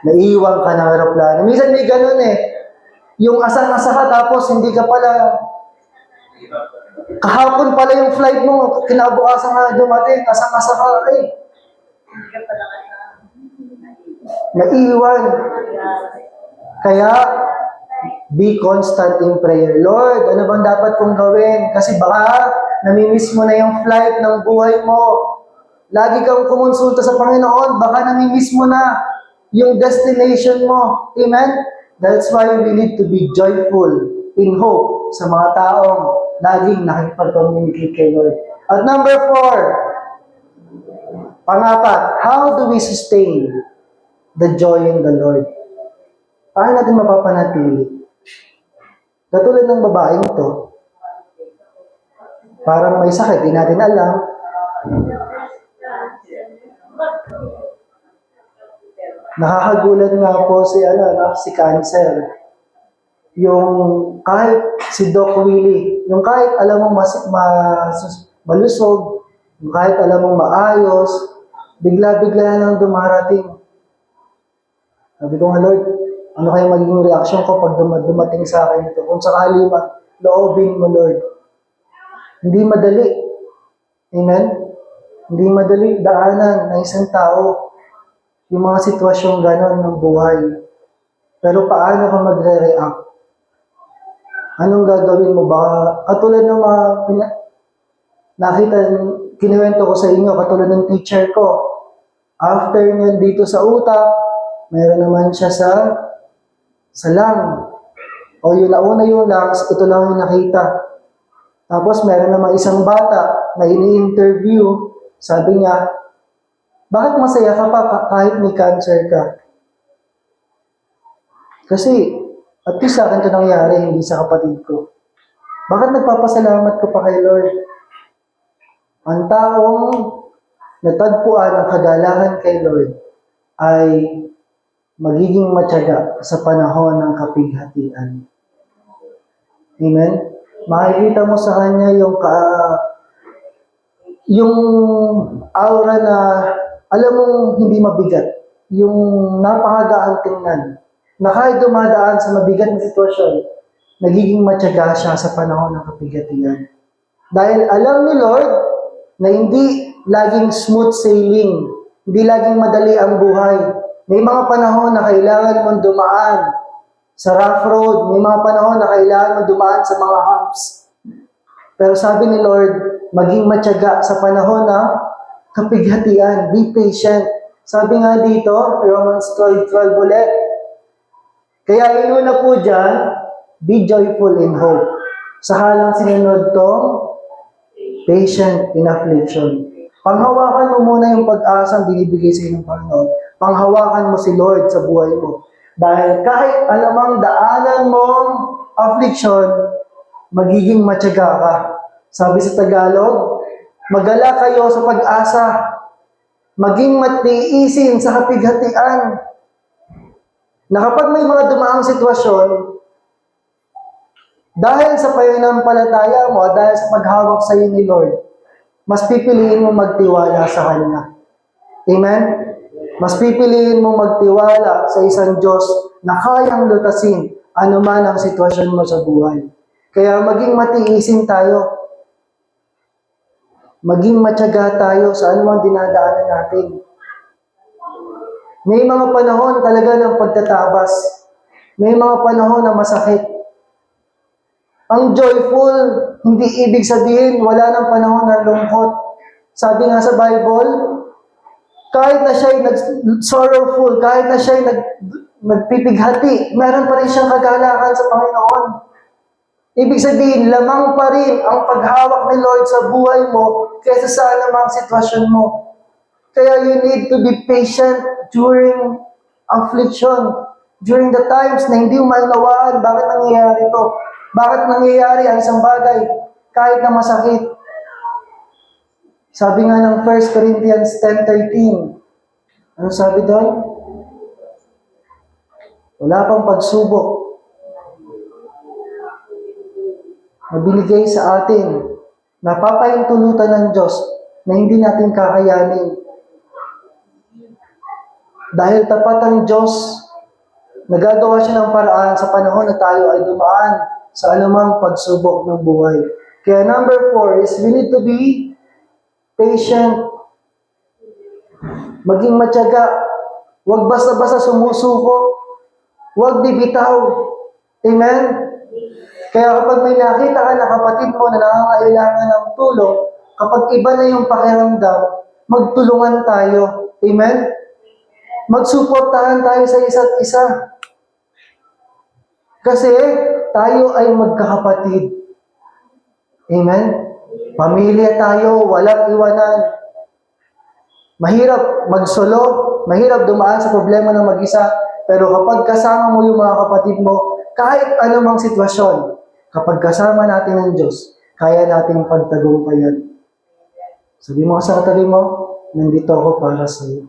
S1: Naiiwan ka ng aeroplano. Minsan may ganun eh. Yung asang-asa ka tapos hindi ka pala, kahapon pala yung flight mo, kinabukasan ka dumating, asang-asa ka eh. Naiiwan. Kaya, be constant in prayer. Lord, ano bang dapat kong gawin? Kasi baka namimiss mo na yung flight ng buhay mo. Lagi kang kumonsulta sa Panginoon, baka namimiss mo na yung destination mo. Amen? That's why we need to be joyful in hope sa mga taong laging nakikipag-communicate kay Lord. At number 4, pangapat, how do we sustain the joy in the Lord? Paano natin mapapanatili? Katulad ng babaeng to, parang may sakit, di natin alam. Nakakagulat nga po si cancer. yung kahit si Doc Willie, yung kahit alam mo malusog, yung kahit alam mo maayos, bigla-bigla na lang dumarating. Sabi ko nga, Lord, ano kaya magiging reaction ko pag dumating sa akin ito? Kung sakali loobin mo, Lord. Hindi madali. Amen? Hindi madali daanan ng isang tao yung mga sitwasyong ganon ng buhay. Pero paano ka magre-react? Anong gagawin mo? Baka katulad ng mga nakita, kinuwento ko sa inyo, katulad ng teacher ko. After nyo dito sa utak, mayroon naman siya sa lung. O yun nauna yung lungs, ito lang yung nakita. Tapos meron naman isang bata na ini-interview, sabi niya, bakit masaya ka pa kahit may cancer ka? Kasi, at least sa akin ito nangyari, hindi sa kapatid ko. Bakit nagpapasalamat ko pa kay Lord? Ang taong natagpuan ang kagalahan kay Lord ay magiging matyaga sa panahon ng kapighatian. Amen? Makikita mo sa kanya yung aura na alam mong hindi mabigat. Yung napakagaan tingnan. Na kahit dumadaan sa mabigat na sitwasyon, nagiging matyaga siya sa panahon ng kapighatian. Dahil alam ni Lord na hindi laging smooth sailing, hindi laging madali ang buhay. May mga panahon na kailangan mong dumaan sa rough road, may mga panahon na kailangan mong dumaan sa mga humps. Pero sabi ni Lord, maging matyaga sa panahon ng kapighatian, be patient. Sabi nga dito, Romans 12:12 ulit, kaya inuna po dyan, be joyful in hope. Saka lang sinunod tong patient in affliction. Panghawakan mo muna yung pag-asang binibigay sa iyo ng Panginoon. Panghawakan mo si Lord sa buhay mo. Dahil kahit alamang daanan mong affliction, magiging matyaga ka. Sabi sa Tagalog, magala kayo sa pag-asa. Maging matiisin sa kapighatian. Na kapag may mga dumaang sitwasyon, dahil sa pananampalataya mo, dahil sa paghawak sa iyo ni Lord, mas pipiliin mo magtiwala sa Kanya. Amen? Mas pipiliin mo magtiwala sa isang Diyos na kayang lutasin anuman ang sitwasyon mo sa buhay. Kaya maging matiisin tayo. Maging matyaga tayo sa anumang dinadaanan natin. May mga panahon talaga ng pagtatabas. May mga panahon na masakit. Ang joyful, hindi ibig sabihin wala ng panahon ng lungkot. Sabi nga sa Bible, kahit na siya'y sorrowful, kahit na siya'y nagpipighati, meron pa rin siyang kagalakan sa Panginoon. Ibig sabihin, lamang pa rin ang paghawak ni Lord sa buhay mo kaysa sa anumang sitwasyon mo. Kaya you need to be patient during affliction, during the times na hindi mo maunawaan bakit nangyayari ito. Bakit nangyayari ang isang bagay kahit na masakit. Sabi nga ng 1 Corinthians 10:13, ano sabi doon? Wala pang pagsubok na binigay sa atin, napapahintulutan ng Diyos na hindi natin kakayanin. Dahil tapat ang Diyos, nagagawa siya ng paraan sa panahon na tayo ay dumaan sa anumang pagsubok ng buhay. Kaya number 4 is we need to be patient. Maging matyaga. Huwag basta-basta sumusuko. Huwag bibitaw. Amen? Kaya kapag may nakita ka na kapatid mo na nangangailangan ng tulong, kapag iba na yung pakiramdam, magtulungan tayo. Amen? Magsuportahan tayo sa isa't isa. Kasi tayo ay magkakapatid. Amen? Pamilya tayo, walang iwanan. Mahirap magsolo, mahirap dumaan sa problema ng mag-isa, pero kapag kasama mo yung mga kapatid mo, kahit anumang sitwasyon, kapag kasama natin ang Diyos, kaya nating pagtagumpayan. Sabi mo sa katabi mo, nandito ako para sa iyo.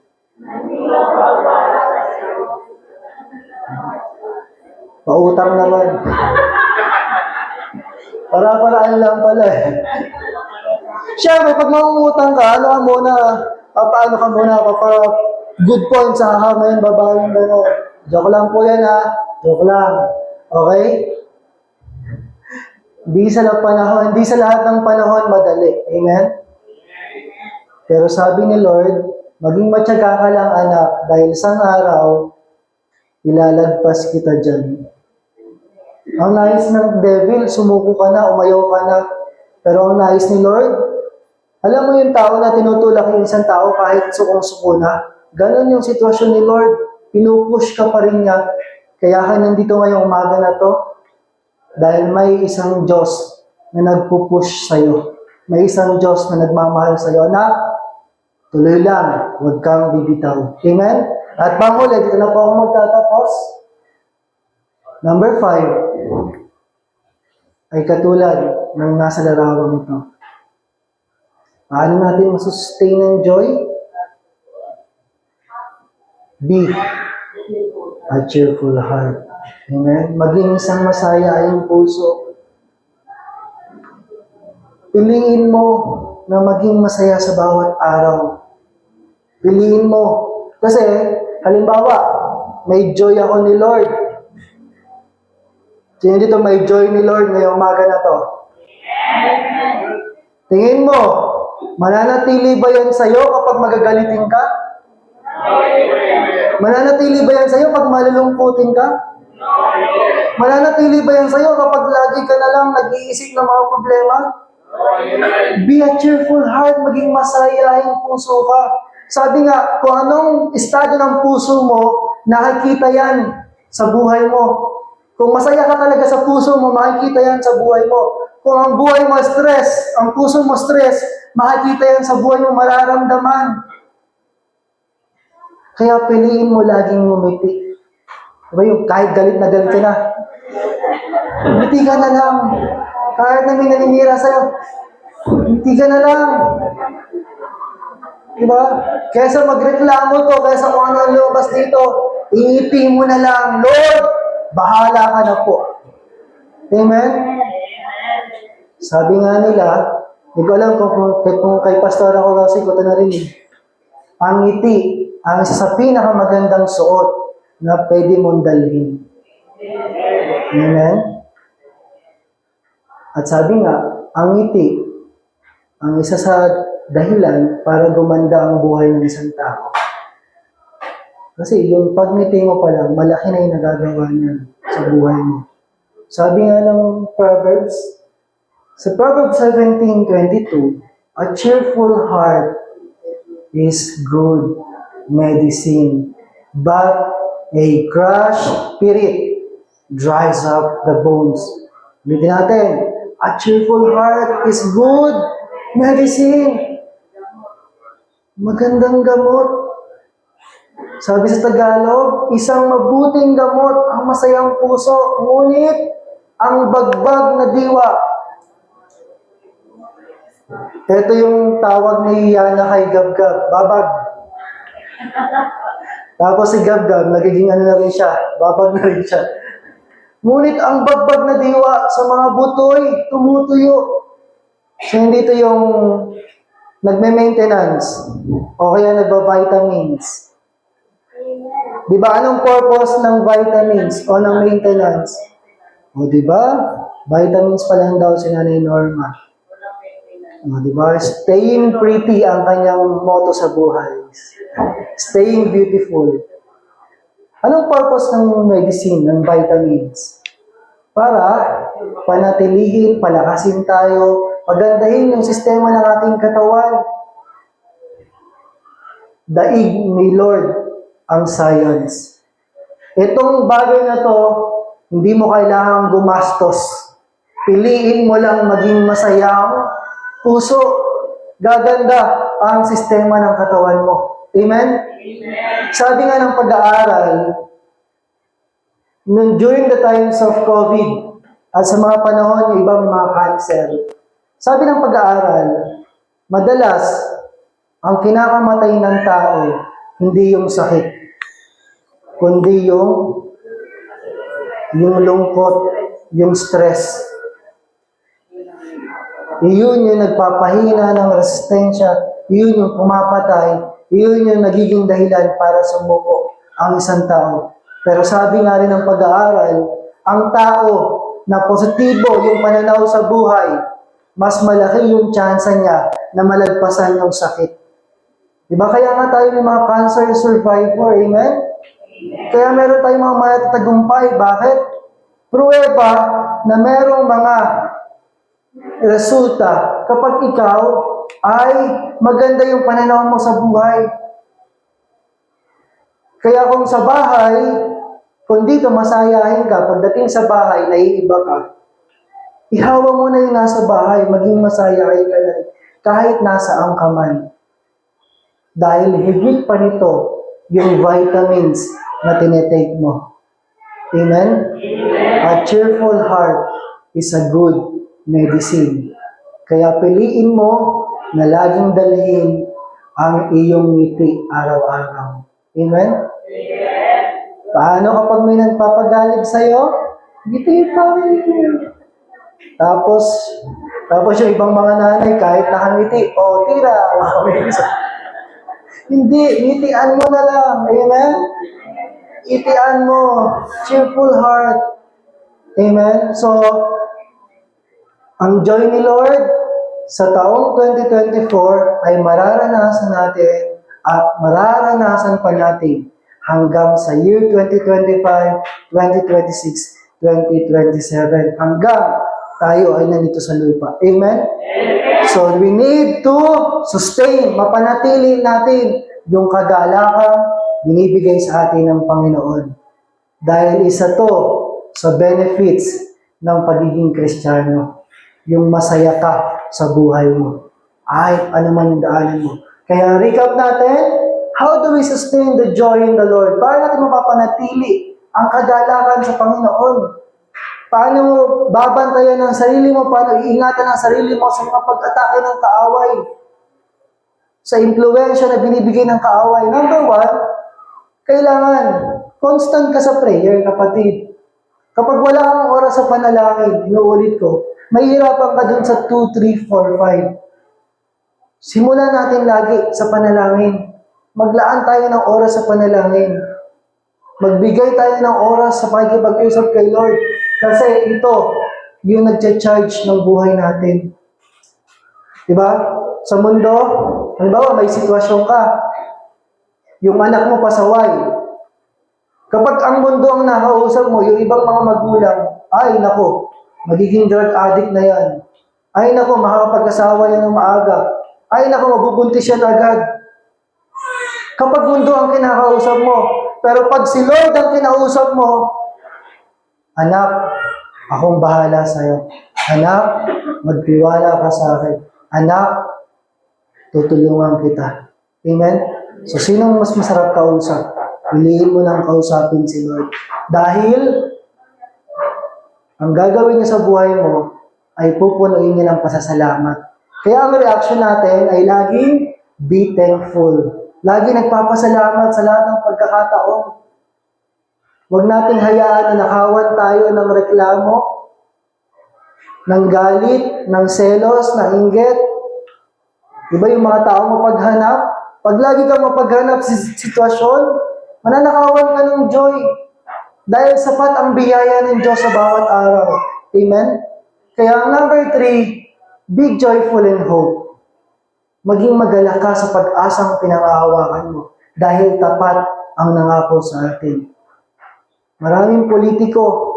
S1: Pautang naman. Para-paraan lang pala eh. Siyempre, pag mangungutang ka, ano ka muna, paano ka muna, good point sa ngayon, babaeng gano'n. Joke lang po yan ha. Joke lang. Okay? Hindi sa lahat ng panahon madali. Amen? Pero sabi ni Lord, maging matyaga ka lang anak, dahil isang araw, ilalagpas kita dyan. Ang nais ng devil, sumuko ka na, umayaw ka na. Pero ang nais ni Lord, alam mo yung tao na tinutulak yung isang tao kahit sukong-suko na? Ganon yung sitwasyon ni Lord. Pinupush ka pa rin niya. Kaya ka nandito ngayong umaga na to. Dahil may isang Diyos na nagpupush sa'yo. May isang Diyos na nagmamahal sa'yo. Anak, tuloy lang. Huwag kang bibitaw. Amen? At panghuli, dito na po ako magtatapos. Number 5 ay katulad ng nasa larawan ito. Paano natin masustain ang joy? Be a cheerful heart. Amen? Maging isang masaya ang puso. Piliin mo na maging masaya sa bawat araw. Piliin mo. Kasi, halimbawa, may joy ako ni Lord. Sino dito may joy ni Lord ngayong umaga na to? Tingin mo, mananatili ba yan sa'yo kapag magagalitin ka? Mananatili ba yan sa'yo pag malulungkutin ka? Mananatili ba yan sa'yo kapag lagi ka na lang nag-iisip ng mga problema? Be a cheerful heart, maging masayahin puso ka. Sabi nga, kung anong estado ng puso mo, nakikita yan sa buhay mo. Kung masaya ka talaga sa puso mo, makikita yan sa buhay mo. Kung ang buhay mo stress, ang puso mo stress, makikita yan sa buhay mo, mararamdaman. Kaya piliin mo laging ngumiti. Diba yung kahit galit na galit ka na, ngumiti ka na lang. Kahit na may naninira sa'yo, ngumiti ka na lang. Diba? Kaysa magreklamo to, kaysa kung ano ang lumabas dito, ingiti mo na lang, Lord, bahala ka na po. Amen? Sabi nga nila, hindi ko alam kung kay Pastor ako kasi ko ito narinig. Ang ngiti, ang isa sa pinakamagandang suot na pwede mong dalhin. Amen? At sabi nga, ang ngiti, ang isa sa dahilan para gumanda ang buhay ng isang tao. Kasi yung pagngiti mo pa lang, malaki na yung nagagawa niya sa buhay mo. Sabi nga ng Proverbs, sa Proverbs 17:22, a cheerful heart is good medicine, but a crushed spirit dries up the bones. Ulitin natin, a cheerful heart is good medicine. Magandang gamot. Sabi sa Tagalog, isang mabuting gamot ang masayang puso, ngunit ang bagbag na diwa. Ito yung tawag ni Yana kay Gabgab, babag. Tapos si Gabgab, nagiging ano na rin siya, babag na rin siya. Ngunit ang bagbag na diwa sa mga butoy, tumutuyo. So hindi ito yung nagme-maintenance o kaya nagba-vitamins. Di ba anong purpose ng vitamins o ng maintenance? O di ba? Vitamins pa lang daw si Nanay Norma. O di ba? Staying pretty ang kanyang motto sa buhay. Staying beautiful. Anong purpose ng medicine, ng vitamins? Para panatilihin, palakasin tayo, pagandahin yung sistema ng ating katawan. Daig ni Lord ang science. Itong bagay na to, hindi mo kailangang gumastos. Piliin mo lang maging masayang puso. Gaganda ang sistema ng katawan mo. Amen? Sabi nga ng pag-aaral, during the times of COVID, at sa mga panahon yung ibang mga cancer, sabi ng pag-aaral, madalas, ang kinakamatay ng tao, hindi yung sakit, kundi yung yung lungkot, yung stress. Iyon yung nagpapahina ng resistensya, iyon yung pumapatay, iyon yung nagiging dahilan para sumuko ang isang tao. Pero sabi nga rin ng pag-aaral, ang tao na positibo yung pananaw sa buhay, mas malaki yung tsansa niya na malagpasan yung sakit. Diba? Kaya nga tayo may mga cancer survivor, amen? Kaya meron tayong mga matatagumpay. Bakit? Pruweba na merong mga resulta kapag ikaw ay maganda yung pananaw mo sa buhay. Kaya kung sa bahay, kung dito masayahin ka, pagdating sa bahay, naiiba ka, ihawa mo na yung nasa bahay, maging masayahin ka na rin, kahit nasaan ka man. Dahil higit pa nito, yung vitamins na tinetake mo. Amen? A cheerful heart is a good medicine. Kaya piliin mo na laging dalhin ang iyong ngiti araw-araw. Amen? Paano kapag may nagpapagalit sa'yo? Ngiti pa rin. Tapos yung ibang mga nanay, kahit nakangiti, tira. Hindi, ngitian mo na lang. Amen? Ngitian mo. Cheerful heart. Amen? So, ang joy ni Lord sa taong 2024 ay mararanasan natin at mararanasan pa natin hanggang sa year 2025, 2026, 2027 hanggang tayo ay nandito sa lupa. Amen? So we need to sustain, mapanatili natin yung kagalakan binibigay sa atin ng Panginoon. Dahil isa to sa benefits ng pagiging Kristiyano. Yung masaya ka sa buhay mo. Ay, ano man yung daanan mo. Kaya recap natin, how do we sustain the joy in the Lord? Paano natin mapapanatili ang kagalakan sa Panginoon? Paano mo babantayan ang sarili mo? Paano iingatan ang sarili mo sa mga pag-atake ng kaaway? Sa impluensya na binibigay ng kaaway. Number one, kailangan constant ka sa prayer, kapatid. Kapag wala kang oras sa panalangin, inuulit ko, mahihirapan ka dun sa 2, 3, 4, 5. Simulan natin lagi sa panalangin. Maglaan tayo ng oras sa panalangin. Magbigay tayo ng oras sa pakikipag-usap kay Lord. Kasi ito, yung nagcha-charge ng buhay natin. Diba? Sa mundo, halimbawa may sitwasyon ka. Yung anak mo pasaway. Kapag ang mundo ang nakausap mo, yung ibang mga magulang, ay nako, magiging drug addict na yan. Ay nako, makakapag-asawa yan ng maaga. Ay nako, mabubuntis yan agad. Kapag mundo ang kinakausap mo, pero pag si Lord ang kinausap mo, anak, akong bahala sa'yo. Anak, magtiwala ka sa akin. Anak, tutulungan kita. Amen? So, sinong mas masarap kausap? Piliin mo nang kausapin si Lord. Dahil, ang gagawin niya sa buhay mo, ay pupunuin niya ng pasasalamat. Kaya ang reaction natin ay laging be thankful. Lagi nagpapasalamat sa lahat ng pagkakataon. Huwag nating hayaan na nakawan tayo ng reklamo, ng galit, ng selos, ng inggit. Diba yung mga tao mapaghanap? Pag lagi kang mapaghanap sa sitwasyon, mananakawan ka ng joy. Dahil sapat ang biyaya ng Diyos sa bawat araw. Amen? Kaya ang number 3, be joyful in hope. Maging magalak ka sa pag-asang pinangahawakan mo dahil tapat ang nangako sa atin. Maraming politiko,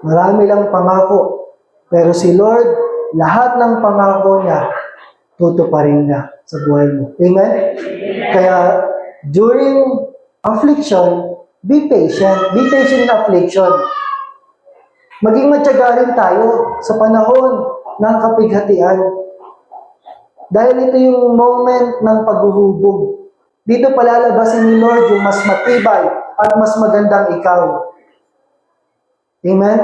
S1: marami lang pangako, pero si Lord, lahat ng pangako niya, tutuparin niya sa buhay mo. Amen? Kaya, during affliction, be patient. Be patient in affliction. Maging matyaga rin tayo sa panahon ng kapighatian. Dahil ito yung moment ng paghuhubog. Dito palalabasin ni Lord yung mas matibay at mas magandang ikaw. Amen?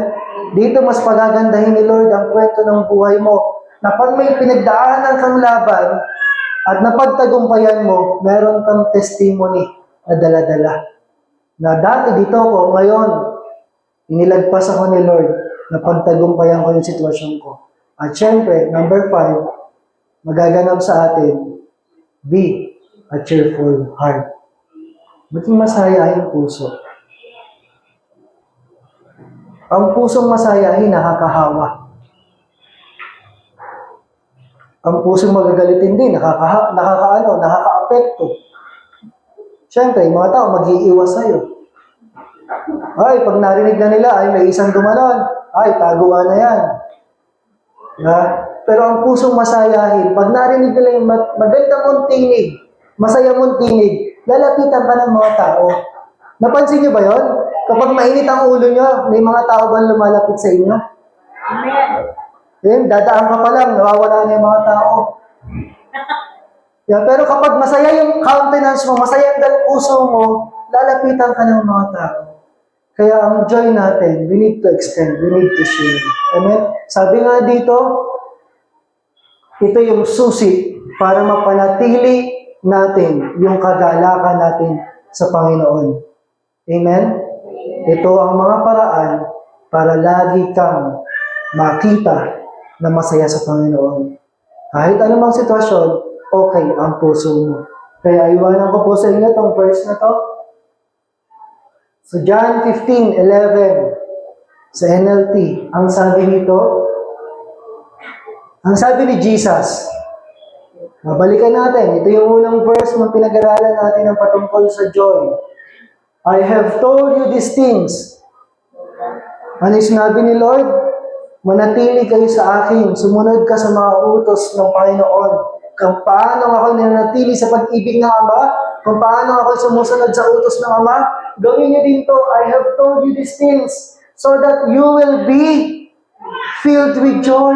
S1: Dito mas pagagandahin ni Lord ang kwento ng buhay mo. Na pag may pinagdaanan kang laban at napagtagumpayan mo, meron kang testimony na dala-dala. Na dati dito ako, ngayon, Inilagpas ako ni Lord na pagtagumpayan ko yung sitwasyon ko. At syempre, number 5, magaganap sa atin, be a cheerful heart. Maging masaya yung puso. Ang pusong masayahin, nakakahawa. Ang pusong magagalitin din, nakakaapekto. Siyempre, yung mga tao mag-iiwas sa'yo. Ay, pag narinig na nila, ay may isang dumalon. Ay, taguan na yan. Pero ang pusong masayahin, pag narinig nila yung maganda mong tinig, masaya mong tinig, lalapitan ka ng mga tao. Napansin niyo ba yon? Kapag mainit ang ulo niyo, may mga tao ba lumalapit sa inyo? Amen. Dadaan ka pa lang, nawawala na yung mga tao. Pero kapag masaya yung countenance mo, masaya ang puso mo, lalapitan ka ng mga tao. Kaya ang joy natin, we need to extend, we need to share. Amen? Sabi nga dito, ito yung susi para mapanatili natin yung kagalakan natin sa Panginoon. Amen? Ito ang mga paraan para lagi kang makita na masaya sa Panginoon. Kahit anumang sitwasyon, okay ang puso mo. Kaya iwanan ko po sa inyo itong verse na to. So John 15:11 sa NLT, ang sabi ni Jesus, mabalikan natin, ito yung unang verse na pinag-aralan natin ng patungkol sa joy. I have told you these things. Ano yung sinabi ni Lord? Manatili kayo sa akin, sumunod ka sa mga utos ng Panginoon. Kung paano ako nanatili sa pag-ibig ng Ama, kung paano ako sumusunod sa utos ng Ama, gawin niyo din to. I have told you these things so that you will be filled with joy.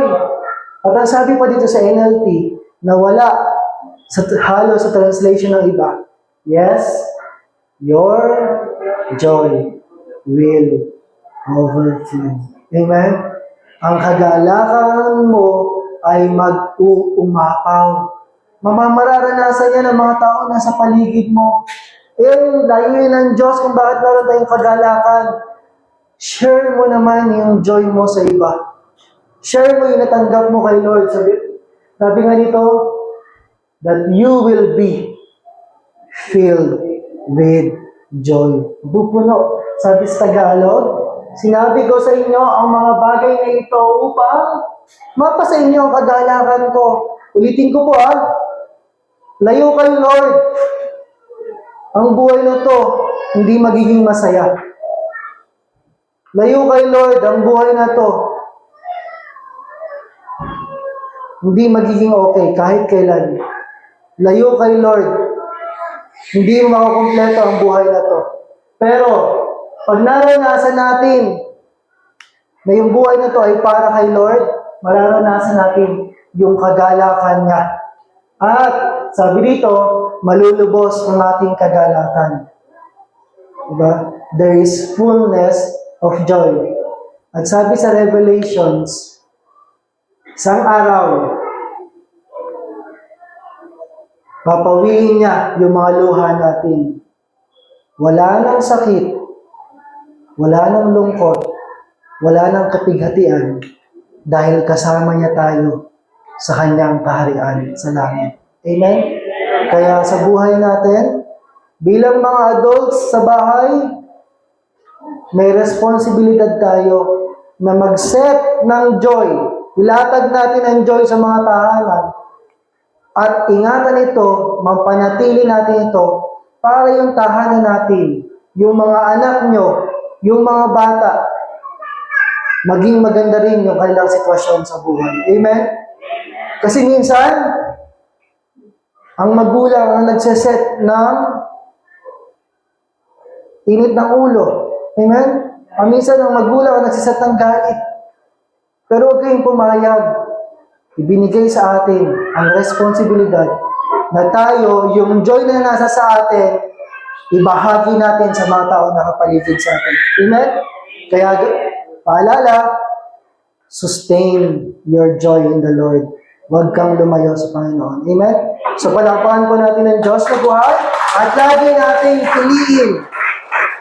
S1: At ang sabi pa dito sa NLT, na wala halo sa translation ng iba, yes, your joy will overflow. Amen? Ang kagalakan mo ay mag-uumapaw. Mamamararanasan yan ng mga tao nasa paligid mo. Yung layunin ng Diyos kung bakit meron tayong kagalakan. Share mo naman yung joy mo sa iba. Share mo yung natanggap mo kay Lord. Sabi nga dito, that you will be filled with joy. Pupuno. Sabi sa Tagalog, sinabi ko sa inyo ang mga bagay na ito upang mapasa inyo ang kagalakan ko. Ulitin ko po layo kay Lord. Ang buhay na to, hindi magiging masaya. Layo kay Lord, ang buhay na to, hindi magiging okay kahit kailan. Layo kay Lord, hindi makakompleto ang buhay na to. Pero, pag naranasan natin na yung buhay na to ay para kay Lord, mararanasan natin yung kagalakan niya. At sabi dito, malulubos ang ating kagalakan. Diba? There is fullness of joy. At sabi sa Revelations, isang araw, papawiin niya yung mga luha natin. Wala nang sakit, wala nang lungkot, wala nang kapighatian, dahil kasama niya tayo sa kanyang kaharian sa langit. Amen? Kaya sa buhay natin, bilang mga adults sa bahay, may responsibilidad tayo na mag-set ng joy. Ilatag natin ang joy sa mga tahanan. At ingatan ito, mapanatili natin ito, para yung tahanan natin, yung mga anak nyo, yung mga bata, maging maganda rin yung kanilang sitwasyon sa buhay. Amen? Kasi minsan, ang magulang ang nagseset ng init ng ulo. Amen? Minsan, ang magulang ang nagseset ng galit. Pero huwag kayong pumayag. Ibinigay sa atin ang responsibilidad na tayo, yung joy na nasa sa atin, ibahagi natin sa mga tao na kapaligid sa atin. Amen? Kaya, paalala, sustain your joy in the Lord. Huwag kang lumayo sa Panginoon. Amen? So, palakpakan po natin ang Diyos na buhay at lagi natin piliin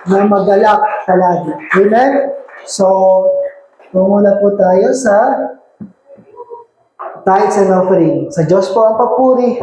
S1: na magalak palagi. Amen? So, muna po tayo sa tithes and offering. Sa Diyos po ang papuri.